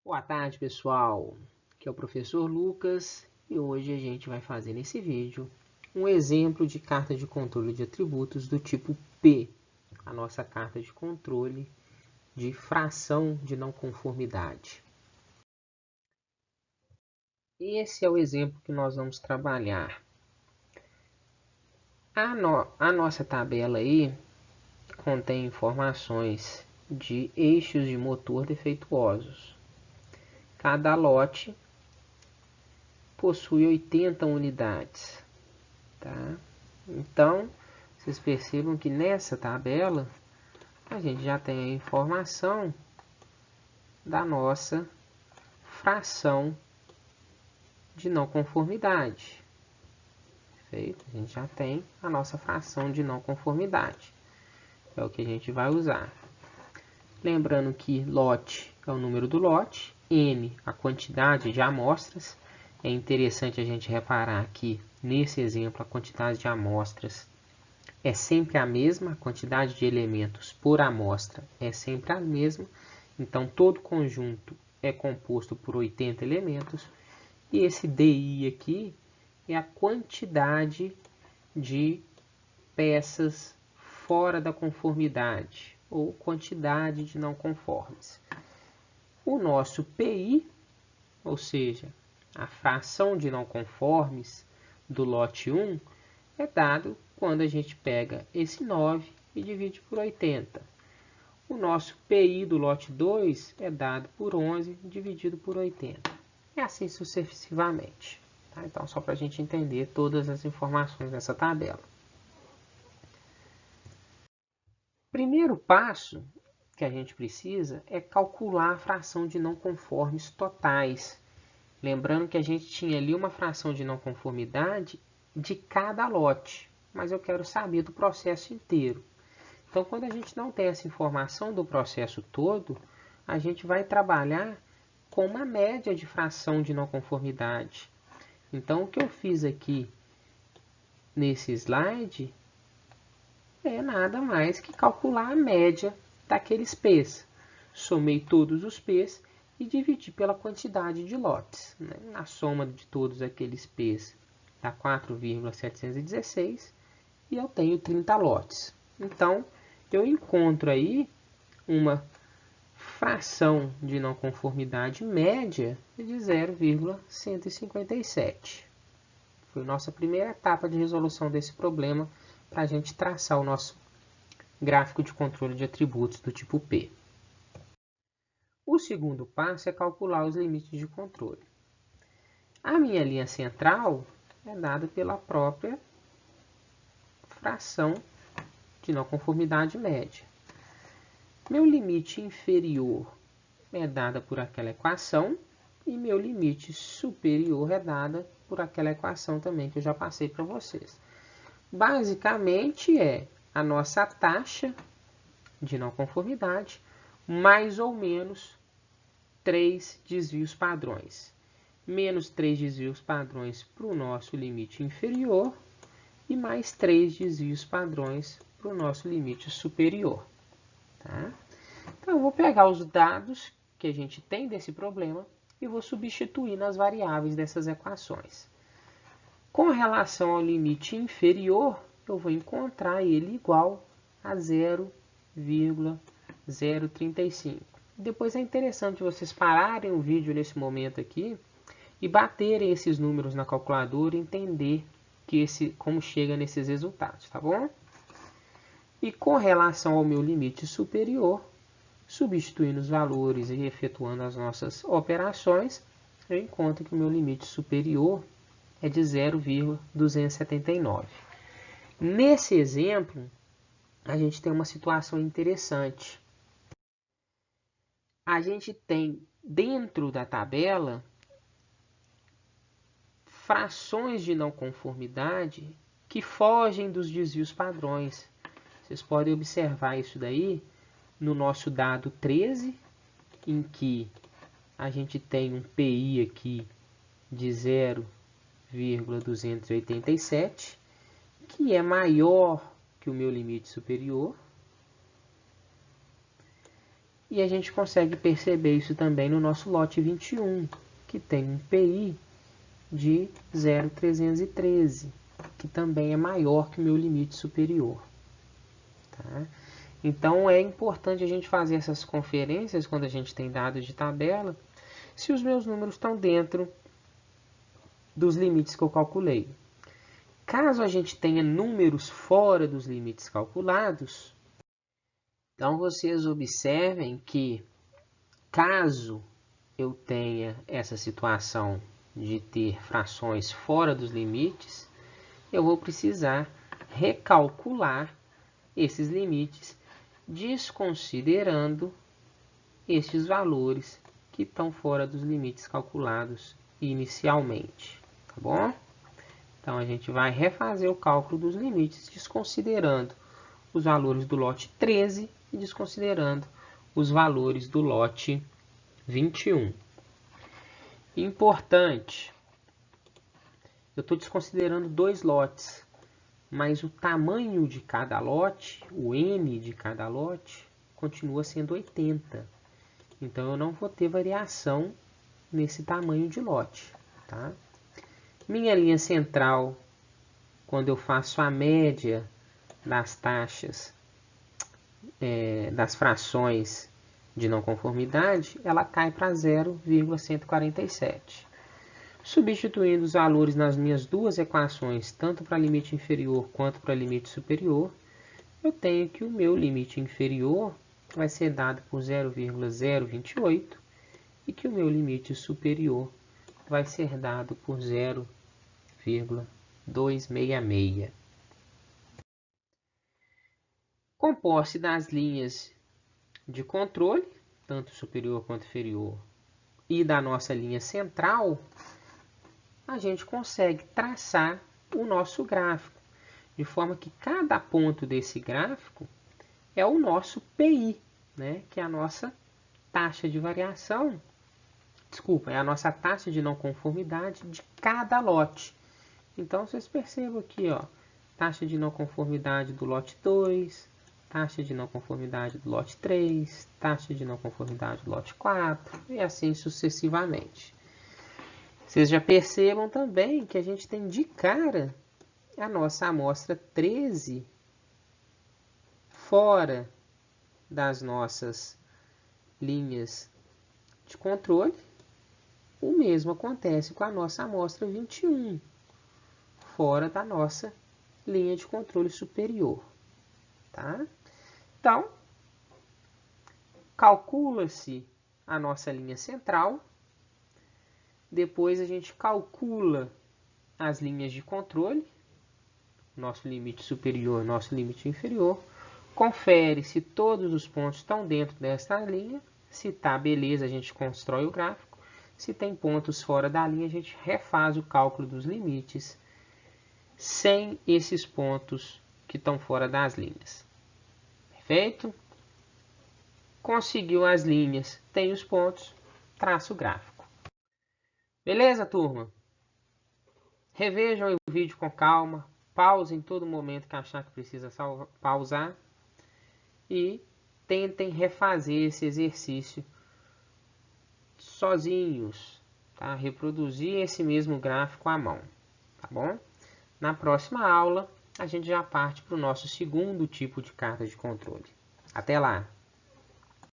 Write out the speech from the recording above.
Boa tarde, pessoal. Aqui é o professor Lucas e hoje a gente vai fazer nesse vídeo um exemplo de carta de controle de atributos do tipo P, a nossa carta de controle de fração de não conformidade. Esse é o exemplo que nós vamos trabalhar. A nossa tabela aí contém informações de eixos de motor defeituosos. Cada lote possui 80 unidades. Tá? Então, vocês percebam que nessa tabela a gente já tem a informação da nossa fração de não conformidade. Perfeito? A gente já tem a nossa fração de não conformidade. É o que a gente vai usar. Lembrando que lote é o número do lote, N a quantidade de amostras. É interessante a gente reparar que nesse exemplo a quantidade de amostras é sempre a mesma, a quantidade de elementos por amostra é sempre a mesma. Então, todo conjunto é composto por 80 elementos. E esse DI aqui é a quantidade de peças fora da conformidade, ou quantidade de não conformes. O nosso PI, ou seja, a fração de não conformes do lote 1, é dado quando a gente pega esse 9 e divide por 80. O nosso PI do lote 2 é dado por 11 dividido por 80. E assim sucessivamente. Tá? Então, só para a gente entender todas as informações dessa tabela. Primeiro passo que a gente precisa é calcular a fração de não conformes totais. Lembrando que a gente tinha ali uma fração de não conformidade de cada lote, mas eu quero saber do processo inteiro. Então, quando a gente não tem essa informação do processo todo, a gente vai trabalhar com uma média de fração de não conformidade. Então, o que eu fiz aqui nesse slide é nada mais que calcular a média daqueles P's. Somei todos os P's e dividi pela quantidade de lotes. Né? A soma de todos aqueles P's dá 4,716 e eu tenho 30 lotes. Então, eu encontro aí uma fração de não conformidade média de 0,157. Foi a nossa primeira etapa de resolução desse problema para a gente traçar o nosso gráfico de controle de atributos do tipo P. O segundo passo é calcular os limites de controle. A minha linha central é dada pela própria fração de não conformidade média. Meu limite inferior é dada por aquela equação e meu limite superior é dada por aquela equação também que eu já passei para vocês. Basicamente é a nossa taxa de não conformidade mais ou menos 3 desvios padrões. Menos 3 desvios padrões para o nosso limite inferior e mais 3 desvios padrões para o nosso limite superior. Tá? Então, eu vou pegar os dados que a gente tem desse problema e vou substituir nas variáveis dessas equações. Com relação ao limite inferior, eu vou encontrar ele igual a 0,035. Depois é interessante vocês pararem o vídeo nesse momento aqui e baterem esses números na calculadora e entender como chega nesses resultados, tá bom? E com relação ao meu limite superior, substituindo os valores e efetuando as nossas operações, eu encontro que o meu limite superior é de 0,279. Nesse exemplo, a gente tem uma situação interessante. A gente tem dentro da tabela frações de não conformidade que fogem dos desvios padrões. Vocês podem observar isso daí no nosso dado 13, em que a gente tem um PI aqui de 0,287, que é maior que o meu limite superior. E a gente consegue perceber isso também no nosso lote 21, que tem um PI de 0,313, que também é maior que o meu limite superior. Tá? Então é importante a gente fazer essas conferências quando a gente tem dados de tabela, se os meus números estão dentro dos limites que eu calculei. Caso a gente tenha números fora dos limites calculados, então vocês observem que caso eu tenha essa situação de ter frações fora dos limites, eu vou precisar recalcular esses limites, desconsiderando estes valores que estão fora dos limites calculados inicialmente, tá bom? Então a gente vai refazer o cálculo dos limites, desconsiderando os valores do lote 13 e desconsiderando os valores do lote 21. Importante, eu estou desconsiderando 2 lotes, mas o tamanho de cada lote, o N de cada lote, continua sendo 80. Então eu não vou ter variação nesse tamanho de lote. Tá? Minha linha central, quando eu faço a média das taxas, das frações de não conformidade, ela cai para 0,147. Substituindo os valores nas minhas duas equações, tanto para limite inferior quanto para limite superior, eu tenho que o meu limite inferior vai ser dado por 0,028 e que o meu limite superior vai ser dado por 0,266. Com posse das linhas de controle, tanto superior quanto inferior, e da nossa linha central, a gente consegue traçar o nosso gráfico, de forma que cada ponto desse gráfico é o nosso PI, né? Que é a nossa taxa de variação, é a nossa taxa de não conformidade de cada lote. Então, vocês percebam aqui, ó, taxa de não conformidade do lote 2, taxa de não conformidade do lote 3, taxa de não conformidade do lote 4, e assim sucessivamente. Vocês já percebam também que a gente tem de cara a nossa amostra 13 fora das nossas linhas de controle. O mesmo acontece com a nossa amostra 21, fora da nossa linha de controle superior. Tá? Então, calcula-se a nossa linha central, depois a gente calcula as linhas de controle, nosso limite superior, nosso limite inferior, confere se todos os pontos estão dentro desta linha, se está beleza a gente constrói o gráfico, se tem pontos fora da linha a gente refaz o cálculo dos limites sem esses pontos que estão fora das linhas. Perfeito? Conseguiu as linhas, tem os pontos, traça o gráfico. Beleza, turma? Revejam o vídeo com calma, pausem em todo momento que achar que precisa pausar e tentem refazer esse exercício sozinhos, tá? Reproduzir esse mesmo gráfico à mão, tá bom? Na próxima aula, a gente já parte para o nosso segundo tipo de carta de controle. Até lá!